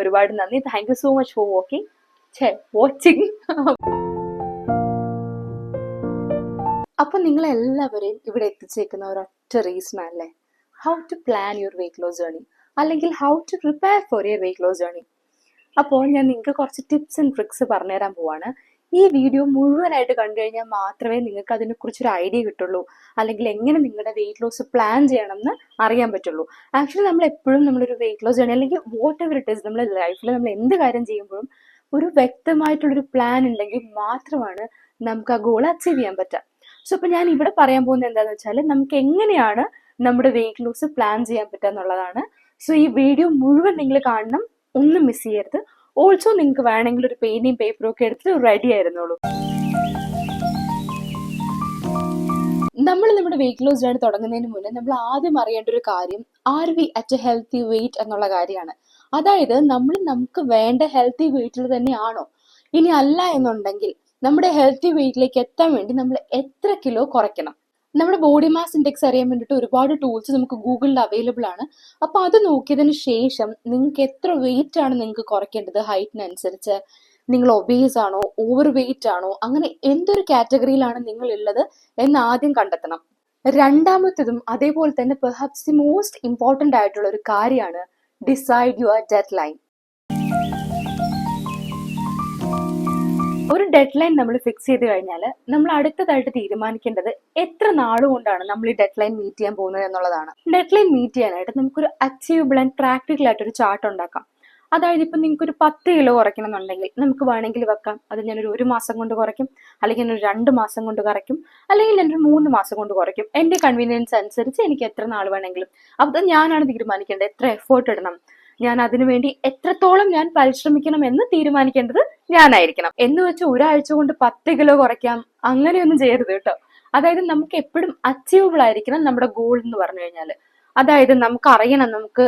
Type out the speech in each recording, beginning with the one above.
ഒരുപാട് നന്ദി. Thank you so much for watching. അപ്പൊ നിങ്ങളെല്ലാവരെയും ഇവിടെ എത്തിച്ചേക്കുന്ന ഒരൊറ്റ റീസൺ അല്ലേ, how to plan your weight loss journey, അല്ലെങ്കിൽ how to prepare for your weight loss journey. അപ്പോൾ ഞാൻ നിങ്ങൾക്ക് കുറച്ച് ടിപ്സ് ആൻഡ് ട്രിക്സ് പറഞ്ഞുതരാൻ പോവാണ്. ഈ വീഡിയോ മുഴുവനായിട്ട് കണ്ടു കഴിഞ്ഞാൽ മാത്രമേ നിങ്ങൾക്ക് അതിനെക്കുറിച്ചൊരു ഐഡിയ കിട്ടുള്ളൂ, അല്ലെങ്കിൽ എങ്ങനെ നിങ്ങളുടെ വെയിറ്റ് ലോസ് പ്ലാൻ ചെയ്യണം എന്ന് അറിയാൻ പറ്റുള്ളൂ. ആക്ച്വലി നമ്മൾ എപ്പോഴും നമ്മളൊരു വെയിറ്റ് ലോസ് ജേർണി അല്ലെങ്കിൽ വാട്ട് എവർ ഇറ്റ് ഈസ്, നമ്മുടെ ലൈഫിൽ നമ്മൾ എന്ത് കാര്യം ചെയ്യുമ്പോഴും ഒരു വ്യക്തമായിട്ടുള്ളൊരു പ്ലാൻ ഉണ്ടെങ്കിൽ മാത്രമാണ് നമുക്ക് ആ ഗോൾ അച്ചീവ് ചെയ്യാൻ പറ്റുക. സോ അപ്പൊ ഞാൻ ഇവിടെ പറയാൻ പോകുന്നത് എന്താണെന്ന് വെച്ചാൽ നമുക്ക് എങ്ങനെയാണ് നമ്മുടെ വെയിറ്റ് ലോസ് പ്ലാൻ ചെയ്യാൻ പറ്റുക എന്നുള്ളതാണ്. സോ ഈ വീഡിയോ മുഴുവൻ നിങ്ങൾ കാണണം, ഒന്നും മിസ് ചെയ്യരുത്. ഓൾസോ നിങ്ങൾക്ക് വേണമെങ്കിൽ ഒരു പെയിന്റും പേപ്പറും ഒക്കെ എടുത്ത് റെഡി ആയിരുന്നോളൂ. നമ്മൾ നമ്മുടെ വെയിറ്റ് ലോസ് ജേർണി തുടങ്ങുന്നതിന് മുന്നേ നമ്മൾ ആദ്യം അറിയേണ്ട ഒരു കാര്യം, are we at a healthy weight എന്നുള്ള കാര്യമാണ്. അതായത് നമുക്ക് വേണ്ട ഹെൽത്തി വെയിറ്റിൽ തന്നെയാണോ? ഇനി അല്ല എന്നുണ്ടെങ്കിൽ നമ്മുടെ ഹെൽത്തി വെയിറ്റിലേക്ക് എത്താൻ വേണ്ടി നമ്മൾ എത്ര കിലോ കുറയ്ക്കണം? നമ്മുടെ ബോഡി മാസ് ഇൻഡെക്സ് അറിയാൻ വേണ്ടിയിട്ട് ഒരുപാട് ടൂൾസ് നമുക്ക് ഗൂഗിളിൽ അവൈലബിൾ ആണ്. അപ്പൊ അത് നോക്കിയതിന് ശേഷം നിങ്ങൾക്ക് എത്ര വെയിറ്റ് ആണ് നിങ്ങൾക്ക് കുറയ്ക്കേണ്ടത്, ഹൈറ്റിനനുസരിച്ച് നിങ്ങൾ ഒബീസ് ആണോ, ഓവർ വെയിറ്റ് ആണോ, അങ്ങനെ എന്തൊരു കാറ്റഗറിയിലാണ് നിങ്ങൾ ഉള്ളത് എന്ന് ആദ്യം കണ്ടെത്തണം. രണ്ടാമത്തതും അതേപോലെ തന്നെ പെർഹാപ്സ് ദി മോസ്റ്റ് ഇമ്പോർട്ടന്റ് ആയിട്ടുള്ള ഒരു കാര്യമാണ് ഡിസൈഡ് യുവർ ഡെഡ് ലൈൻ. ഒരു ഡെഡ് ലൈൻ നമ്മൾ ഫിക്സ് ചെയ്ത് കഴിഞ്ഞാൽ നമ്മൾ അടുത്തതായിട്ട് തീരുമാനിക്കേണ്ടത് എത്ര നാളുകൊണ്ടാണ് നമ്മൾ ഈ ഡെഡ് ലൈൻ മീറ്റ് ചെയ്യാൻ പോകുന്നത് എന്നുള്ളതാണ്. ഡെഡ് ലൈൻ മീറ്റ് ചെയ്യാനായിട്ട് നമുക്കൊരു അച്ചീവബിൾ ആൻഡ് പ്രാക്ടിക്കൽ ആയിട്ടൊരു ചാർട്ട് ഉണ്ടാക്കാം. അതായത് ഇപ്പം നിങ്ങൾക്ക് ഒരു 10 കിലോ കുറയ്ക്കണം എന്നുണ്ടെങ്കിൽ നമുക്ക് വേണമെങ്കിൽ വെക്കാം, അത് ഞാനൊരു 1 മാസം കൊണ്ട് കുറയ്ക്കും, അല്ലെങ്കിൽ ഞാനൊരു 2 മാസം കൊണ്ട് കുറയ്ക്കും, അല്ലെങ്കിൽ ഞാനൊരു 3 മാസം കൊണ്ട് കുറയ്ക്കും. എൻ്റെ കൺവീനിയൻസ് അനുസരിച്ച് എനിക്ക് എത്ര നാൾ വേണമെങ്കിലും. അത് ഞാനാണ് തീരുമാനിക്കേണ്ടത്. എത്ര എഫേർട്ട് ഇടണം, ഞാൻ അതിനുവേണ്ടി എത്രത്തോളം ഞാൻ പരിശ്രമിക്കണം എന്ന് തീരുമാനിക്കേണ്ടത് ഞാനായിരിക്കണം. എന്ന് വെച്ച് ഒരാഴ്ച കൊണ്ട് 10 കിലോ കുറയ്ക്കാം, അങ്ങനെയൊന്നും ചെയ്യരുത് കേട്ടോ. അതായത് നമുക്ക് എപ്പോഴും അച്ചീവബിൾ ആയിരിക്കണം നമ്മുടെ ഗോൾ എന്ന് പറഞ്ഞു കഴിഞ്ഞാൽ. അതായത് നമുക്ക് അറിയണം നമുക്ക്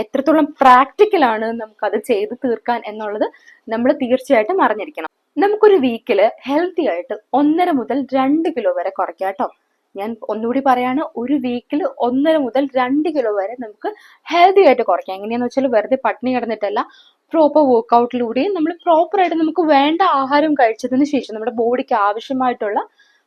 എത്രത്തോളം പ്രാക്ടിക്കൽ ആണ് നമുക്കത് ചെയ്ത് തീർക്കാൻ എന്നുള്ളത് നമ്മൾ തീർച്ചയായിട്ടും അറിഞ്ഞിരിക്കണം. നമുക്കൊരു വീക്കില് ഹെൽത്തി ആയിട്ട് 1.5 മുതൽ 2 കിലോ വരെ കുറയ്ക്കാം കേട്ടോ. ഞാൻ ഒന്നുകൂടി പറയാണ്, ഒരു വീക്കിൽ 1.5 മുതൽ 2 കിലോ വരെ നമുക്ക് ഹെൽത്തി ആയിട്ട് കുറയ്ക്കാം. എങ്ങനെയാന്ന് വെച്ചാൽ വെറുതെ പട്ടിണി കിടന്നിട്ടല്ല, പ്രോപ്പർ വർക്ക്ഔട്ടിലൂടെയും നമ്മൾ പ്രോപ്പറായിട്ട് നമുക്ക് വേണ്ട ആഹാരം കഴിച്ചതിന് ശേഷം, നമ്മുടെ ബോഡിക്ക് ആവശ്യമായിട്ടുള്ള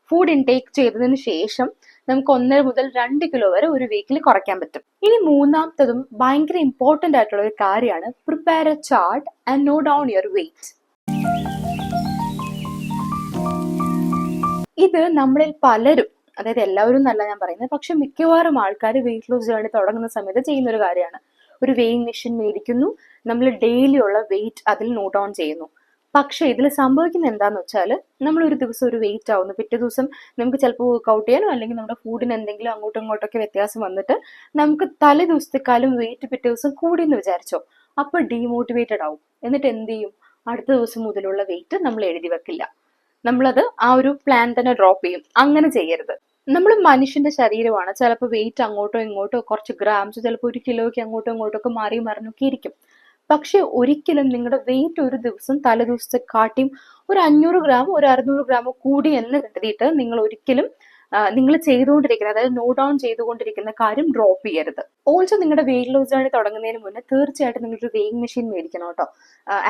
ഫുഡ് ഇൻടേക്ക് ചെയ്തതിന് ശേഷം നമുക്ക് 1.5 മുതൽ 2 കിലോ വരെ ഒരു വീക്കിൽ കുറയ്ക്കാൻ പറ്റും. ഇനി മൂന്നാമത്തതും ഭയങ്കര ഇമ്പോർട്ടന്റ് ആയിട്ടുള്ള ഒരു കാര്യമാണ് prepare A chart and note down your wait. ഇത് നമ്മളിൽ പലരും, അതായത് എല്ലാവരും എന്നല്ല ഞാൻ പറയുന്നത്, പക്ഷെ മിക്കവാറും ആൾക്കാർ വെയിറ്റ് ലോസ് ജേർണി തുടങ്ങുന്ന സമയത്ത് ചെയ്യുന്ന ഒരു കാര്യമാണ്, ഒരു വെയിങ് മെഷീൻ മേടിക്കുന്നു, നമ്മൾ ഡെയിലി ഉള്ള വെയിറ്റ് അതിൽ നോട്ട് ഡൗൺ ചെയ്യുന്നു. പക്ഷെ ഇതിൽ സംഭവിക്കുന്നത് എന്താന്ന് വെച്ചാൽ നമ്മൾ ഒരു ദിവസം ഒരു വെയിറ്റ് ആവുന്നു, പിറ്റേ ദിവസം നമുക്ക് ചിലപ്പോൾ വർക്ക്ഔട്ട് ചെയ്യാനോ അല്ലെങ്കിൽ നമ്മുടെ ഫുഡിന് എന്തെങ്കിലും അങ്ങോട്ടും ഇങ്ങോട്ടൊക്കെ വ്യത്യാസം വന്നിട്ട് നമുക്ക് തലേ ദിവസത്തെക്കാളും വെയിറ്റ് പിറ്റേ ദിവസം കൂടിയെന്ന് വിചാരിച്ചോ, അപ്പൊ ഡീമോട്ടിവേറ്റഡ് ആവും. എന്നിട്ട് എന്ത് ചെയ്യും? അടുത്ത ദിവസം മുതലുള്ള വെയിറ്റ് നമ്മൾ എഴുതി വെക്കില്ല, നമ്മളത് ആ ഒരു പ്ലാൻ തന്നെ ഡ്രോപ്പ് ചെയ്യും. അങ്ങനെ ചെയ്യരുത്. നമ്മൾ മനുഷ്യന്റെ ശരീരമാണ്, ചിലപ്പോൾ വെയിറ്റ് അങ്ങോട്ടോ ഇങ്ങോട്ടോ കുറച്ച് ഗ്രാംസ്, ചിലപ്പോൾ 1 കിലോയ്ക്ക് അങ്ങോട്ടോ ഇങ്ങോട്ടോ ഒക്കെ മാറി മറിഞ്ഞൊക്കെ ഇരിക്കും. പക്ഷെ ഒരിക്കലും നിങ്ങളുടെ വെയിറ്റ് ഒരു ദിവസം തലേ ദിവസത്തെ കാട്ടിയും ഒരു 500 ഗ്രാമോ ഒരു 600 ഗ്രാമോ കൂടി എന്ന് കരുതിയിട്ട് നിങ്ങൾ ഒരിക്കലും നിങ്ങൾ ചെയ്തുകൊണ്ടിരിക്കുന്ന, അതായത് നോട്ട് ഡൗൺ ചെയ്തുകൊണ്ടിരിക്കുന്ന കാര്യം ഡ്രോപ്പ് ചെയ്യരുത്. ഓൾസോ നിങ്ങളുടെ വെയിറ്റ് ലോസ് ജേർണി തുടങ്ങുന്നതിന് മുന്നേ തീർച്ചയായിട്ടും നിങ്ങളൊരു വെയിങ് മെഷീൻ മേടിക്കണം കേട്ടോ.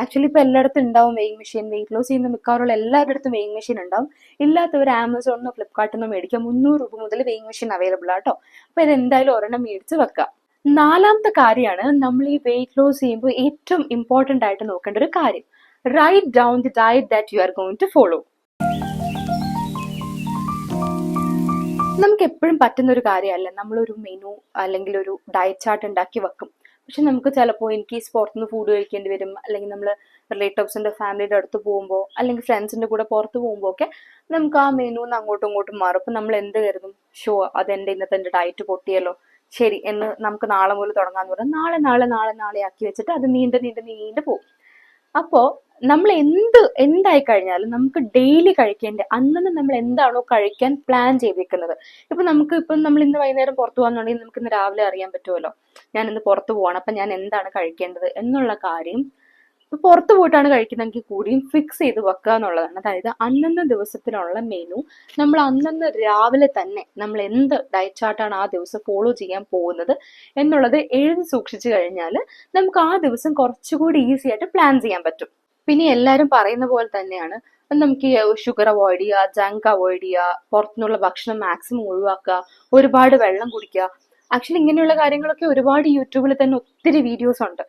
ആക്ച്വലി ഇപ്പൊ എല്ലായിടത്തും ഉണ്ടാവും വെയിങ് മെഷീൻ. വെയിറ്റ് ലോസ് ചെയ്യുന്ന മിക്കവാറുള്ള എല്ലാവരുടെ അടുത്തും വെയിങ് മെഷീൻ ഉണ്ടാവും. ഇല്ലാത്തവർ ആമസോണിനോ ഫ്ലിപ്കാർട്ടിനോ മേടിക്കാം. 300 രൂപ മുതൽ വെയിങ് മെഷീൻ അവൈലബിൾ ആട്ടോ. അപ്പൊ ഇത് എന്തായാലും ഒരെണ്ണം മേടിച്ച് വെക്കുക. നാലാമത്തെ കാര്യമാണ് നമ്മൾ ഈ വെയിറ്റ് ലോസ് ചെയ്യുമ്പോൾ ഏറ്റവും ഇമ്പോർട്ടന്റ് ആയിട്ട് നോക്കേണ്ട ഒരു കാര്യം, write down the diet that you are going to follow. നമുക്ക് എപ്പോഴും പറ്റുന്ന ഒരു കാര്യമല്ല നമ്മളൊരു മെനു അല്ലെങ്കിൽ ഒരു ഡയറ്റ് ചാർട്ട് ഉണ്ടാക്കി വെക്കും. പക്ഷെ നമുക്ക് ചിലപ്പോൾ എനിക്ക് പുറത്തുനിന്ന് ഫുഡ് കഴിക്കേണ്ടി വരും, അല്ലെങ്കിൽ നമ്മൾ റിലേറ്റീവ്സിന്റെ ഫാമിലിയുടെ അടുത്ത് പോകുമ്പോൾ അല്ലെങ്കിൽ ഫ്രണ്ട്സിന്റെ കൂടെ പുറത്ത് പോകുമ്പോൾ ഒക്കെ നമുക്ക് ആ മെനുന്ന് അങ്ങോട്ടും ഇങ്ങോട്ടും മാറും. അപ്പം നമ്മൾ എന്ത് കരുതും, ഷോ അതെന്റെ ഇന്നത്തെ എൻ്റെ ഡയറ്റ് പൊട്ടിയല്ലോ, ശരി എന്ന് നമുക്ക് നാളെ മുതൽ തുടങ്ങാന്ന് പറഞ്ഞാൽ നാളെ നാളെ നാളെ നാളെ ആക്കി വെച്ചിട്ട് അത് നീണ്ടു പോകും. അപ്പോ നമ്മൾ എന്തായി കഴിഞ്ഞാലും നമുക്ക് ഡെയിലി കഴിക്കേണ്ട, അന്നന്ന് നമ്മൾ എന്താണോ കഴിക്കാൻ പ്ലാൻ ചെയ്തിരിക്കുന്നത്. ഇപ്പം നമ്മൾ ഇന്ന് വൈകുന്നേരം പുറത്തു പോകാന്നുണ്ടെങ്കിൽ നമുക്ക് ഇന്ന് രാവിലെ അറിയാൻ പറ്റുമല്ലോ, ഞാൻ ഇന്ന് പുറത്തു പോവാണ്, അപ്പൊ ഞാൻ എന്താണ് കഴിക്കേണ്ടത് എന്നുള്ള കാര്യം ഇപ്പൊ പുറത്ത് പോയിട്ടാണ് കഴിക്കുന്നതെങ്കിൽ കൂടിയും ഫിക്സ് ചെയ്ത് വെക്കുക എന്നുള്ളതാണ്. അതായത് അന്നന്ന് ദിവസത്തിനുള്ള മെനു നമ്മൾ അന്നന്ന് രാവിലെ തന്നെ നമ്മൾ എന്ത് ഡയറ്റ് ചാർട്ടാണ് ആ ദിവസം ഫോളോ ചെയ്യാൻ പോകുന്നത് എന്നുള്ളത് എഴുതി സൂക്ഷിച്ചു കഴിഞ്ഞാൽ നമുക്ക് ആ ദിവസം കുറച്ചുകൂടി ഈസി ആയിട്ട് പ്ലാൻ ചെയ്യാൻ പറ്റും. പിന്നെ എല്ലാവരും പറയുന്ന പോലെ തന്നെയാണ് നമുക്ക് ഷുഗർ അവോയ്ഡ് ചെയ്യുക, ജങ്ക് അവോയ്ഡ് ചെയ്യുക, പുറത്തുനിന്നുള്ള ഭക്ഷണം മാക്സിമം ഒഴിവാക്കുക, ഒരുപാട് വെള്ളം കുടിക്കുക. ആക്ച്വലി ഇങ്ങനെയുള്ള കാര്യങ്ങളൊക്കെ ഒരുപാട് യൂട്യൂബിൽ തന്നെ ഒത്തിരി വീഡിയോസ് ഉണ്ട്.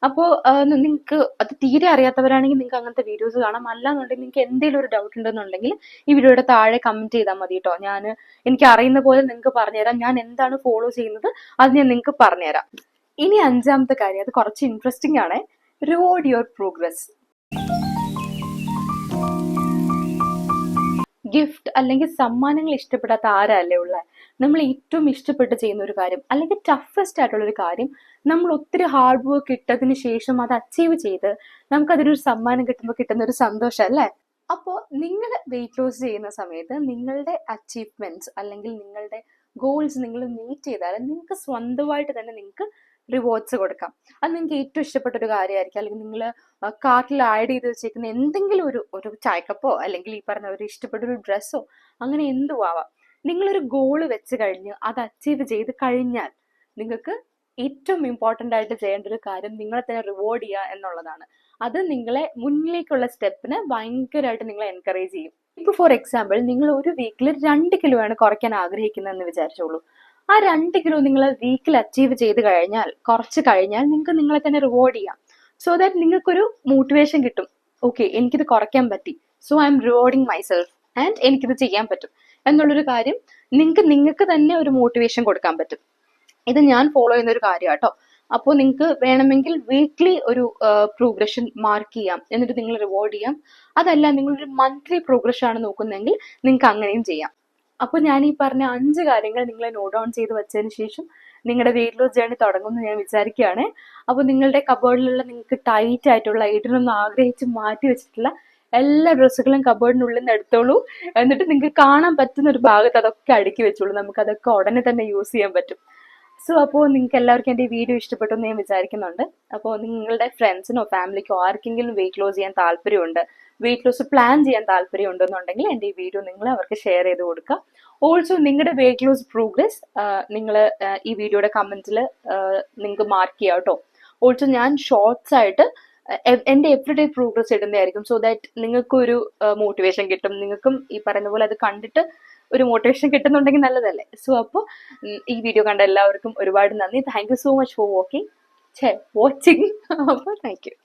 അപ്പോൾ നിങ്ങൾക്ക് അത് തീരെ അറിയാത്തവരാണെങ്കിൽ നിങ്ങൾക്ക് അങ്ങനത്തെ വീഡിയോസ് കാണാം. അല്ലാന്നുണ്ടെങ്കിൽ നിങ്ങൾക്ക് എന്തെങ്കിലും ഒരു ഡൗട്ട് ഉണ്ടെന്നുണ്ടെങ്കിൽ ഈ വീഡിയോയുടെ താഴെ കമന്റ് ചെയ്താൽ മതി കേട്ടോ. എനിക്ക് അറിയുന്ന പോലെ നിങ്ങൾക്ക് പറഞ്ഞുതരാം. ഞാൻ എന്താണ് ഫോളോ ചെയ്യുന്നത് അത് ഞാൻ നിങ്ങൾക്ക് പറഞ്ഞുതരാം. ഇനി 5ാമത്തെ കാര്യം, അത് കുറച്ച് ഇൻട്രസ്റ്റിംഗ് ആണ്. Reward your progress. ഗിഫ്റ്റ് അല്ലെങ്കിൽ സമ്മാനങ്ങൾ ഇഷ്ടപ്പെടാത്ത ആരല്ലേ ഉള്ളത്? നമ്മൾ ഏറ്റവും ഇഷ്ടപ്പെട്ട് ചെയ്യുന്ന ഒരു കാര്യം അല്ലെങ്കിൽ ടഫസ്റ്റ് ആയിട്ടുള്ള ഒരു കാര്യം നമ്മൾ ഒത്തിരി ഹാർഡ് വർക്ക് ഇട്ടതിന് ശേഷം അത് അച്ചീവ് ചെയ്ത് നമുക്കതിനൊരു സമ്മാനം കിട്ടുമ്പോൾ കിട്ടുന്ന ഒരു സന്തോഷം അല്ലേ? അപ്പോൾ നിങ്ങൾ വെയിറ്റ് ലോസ് ചെയ്യുന്ന സമയത്ത് നിങ്ങളുടെ അച്ചീവ്മെന്റ്സ് അല്ലെങ്കിൽ നിങ്ങളുടെ ഗോൾസ് നിങ്ങൾ മീറ്റ് ചെയ്താൽ നിങ്ങൾക്ക് സ്വന്തമായിട്ട് തന്നെ നിങ്ങൾക്ക് റിവാർഡ്സ് കൊടുക്കാം. അത് നിങ്ങൾക്ക് ഏറ്റവും ഇഷ്ടപ്പെട്ട ഒരു കാര്യമായിരിക്കും. അല്ലെങ്കിൽ നിങ്ങൾ കാർട്ടിൽ ആഡ് ചെയ്ത് വെച്ചേക്കുന്ന എന്തെങ്കിലും ഒരു ചായക്കപ്പോ അല്ലെങ്കിൽ ഈ പറഞ്ഞ ഒരു ഇഷ്ടപ്പെട്ട ഒരു ഡ്രസ്സോ അങ്ങനെ എന്തും ആവാം. നിങ്ങളൊരു ഗോള് വെച്ച് കഴിഞ്ഞ് അത് അച്ചീവ് ചെയ്ത് കഴിഞ്ഞാൽ നിങ്ങൾക്ക് ഏറ്റവും ഇമ്പോർട്ടൻ്റ് ആയിട്ട് ചെയ്യേണ്ട ഒരു കാര്യം നിങ്ങളെ തന്നെ റിവാർഡ് ചെയ്യുക എന്നുള്ളതാണ്. അത് നിങ്ങളെ മുന്നിലേക്കുള്ള സ്റ്റെപ്പിന് ഭയങ്കരമായിട്ട് നിങ്ങളെ എൻകറേജ് ചെയ്യും. ഇപ്പൊ ഫോർ എക്സാമ്പിൾ നിങ്ങൾ ഒരു വീക്കിൽ 2 കിലോ ആണ് കുറയ്ക്കാൻ ആഗ്രഹിക്കുന്നതെന്ന് വിചാരിച്ചോളൂ. ആ 2 കിലോ നിങ്ങൾ വീക്കിൽ അച്ചീവ് ചെയ്ത് കഴിഞ്ഞാൽ കുറച്ച് കഴിഞ്ഞാൽ നിങ്ങൾക്ക് നിങ്ങളെ തന്നെ റിവാർഡ് ചെയ്യാം. സോ ദാറ്റ് നിങ്ങൾക്കൊരു മോട്ടിവേഷൻ കിട്ടും. ഓക്കെ, എനിക്കിത് കുറയ്ക്കാൻ പറ്റി, so I M rewarding myself and എനിക്കിത് ചെയ്യാൻ പറ്റും എന്നുള്ളൊരു കാര്യം നിങ്ങൾക്ക് തന്നെ ഒരു മോട്ടിവേഷൻ കൊടുക്കാൻ പറ്റും. ഇത് ഞാൻ ഫോളോ ചെയ്യുന്ന ഒരു കാര്യം കേട്ടോ. അപ്പോൾ നിങ്ങൾക്ക് വേണമെങ്കിൽ വീക്ക്ലി ഒരു പ്രോഗ്രഷൻ മാർക്ക് ചെയ്യാം, എന്നിട്ട് നിങ്ങൾ റിവാർഡ് ചെയ്യാം. അതല്ല നിങ്ങളൊരു മന്ത്ലി പ്രോഗ്രഷൻ ആണ് നോക്കുന്നതെങ്കിൽ നിങ്ങൾക്ക് അങ്ങനെയും ചെയ്യാം. അപ്പോൾ ഞാൻ ഈ പറഞ്ഞ 5 കാര്യങ്ങൾ നിങ്ങൾ നോട്ട് ഡൗൺ ചെയ്ത് വെച്ചതിന് ശേഷം നിങ്ങളുടെ വെയിറ്റ് ലോസ് ജേർണി തുടങ്ങുമെന്ന് ഞാൻ വിചാരിക്കുകയാണ്. അപ്പോൾ നിങ്ങളുടെ കബേർഡിലുള്ള നിങ്ങൾക്ക് ടൈറ്റ് ആയിട്ടുള്ള ഇടണമെന്ന് ആഗ്രഹിച്ച് മാറ്റി വെച്ചിട്ടുള്ള എല്ലാ ഡ്രസ്സുകളും കബേർഡിനുള്ളിൽ നിന്ന് എടുത്തോളൂ. എന്നിട്ട് നിങ്ങൾക്ക് കാണാൻ പറ്റുന്ന ഒരു ഭാഗത്ത് അതൊക്കെ അടുക്കി വെച്ചോളൂ. നമുക്ക് അതൊക്കെ ഉടനെ തന്നെ യൂസ് ചെയ്യാൻ പറ്റും. സോ അപ്പോൾ നിങ്ങൾക്ക് എല്ലാവർക്കും എൻ്റെ ഈ വീഡിയോ ഇഷ്ടപ്പെട്ടു എന്ന് ഞാൻ വിചാരിക്കുന്നുണ്ട്. അപ്പോൾ നിങ്ങളുടെ ഫ്രണ്ട്സിനോ ഫാമിലിക്കോ ആർക്കെങ്കിലും വെയിറ്റ് ലോസ് ചെയ്യാൻ താല്പര്യമുണ്ട്, വെയിറ്റ് ലോസ് പ്ലാൻ ചെയ്യാൻ താല്പര്യം ഉണ്ടെന്നുണ്ടെങ്കിൽ എൻ്റെ ഈ വീഡിയോ നിങ്ങൾ അവർക്ക് ഷെയർ ചെയ്ത് കൊടുക്കുക. ഓൾസോ നിങ്ങളുടെ വെയിറ്റ് ലോസ് പ്രോഗ്രസ് നിങ്ങൾ ഈ വീഡിയോയുടെ കമൻറ്റിൽ നിങ്ങൾക്ക് മാർക്ക് ചെയ്യാം കേട്ടോ. ഓൾസോ ഞാൻ ഷോർട്സ് ആയിട്ട് എൻ്റെ എവറിഡേ പ്രോഗ്രസ് ഇടുന്നതായിരിക്കും. സോ ദാറ്റ് നിങ്ങൾക്കൊരു മോട്ടിവേഷൻ കിട്ടും. നിങ്ങൾക്കും ഈ പറയുന്ന പോലെ അത് കണ്ടിട്ട് ഒരു മോട്ടിവേഷൻ കിട്ടുന്നുണ്ടെങ്കിൽ നല്ലതല്ലേ? സോ അപ്പോൾ ഈ വീഡിയോ കണ്ട എല്ലാവർക്കും ഒരുപാട് നന്ദി. Thank you so much for watching. അപ്പോൾ താങ്ക് യു.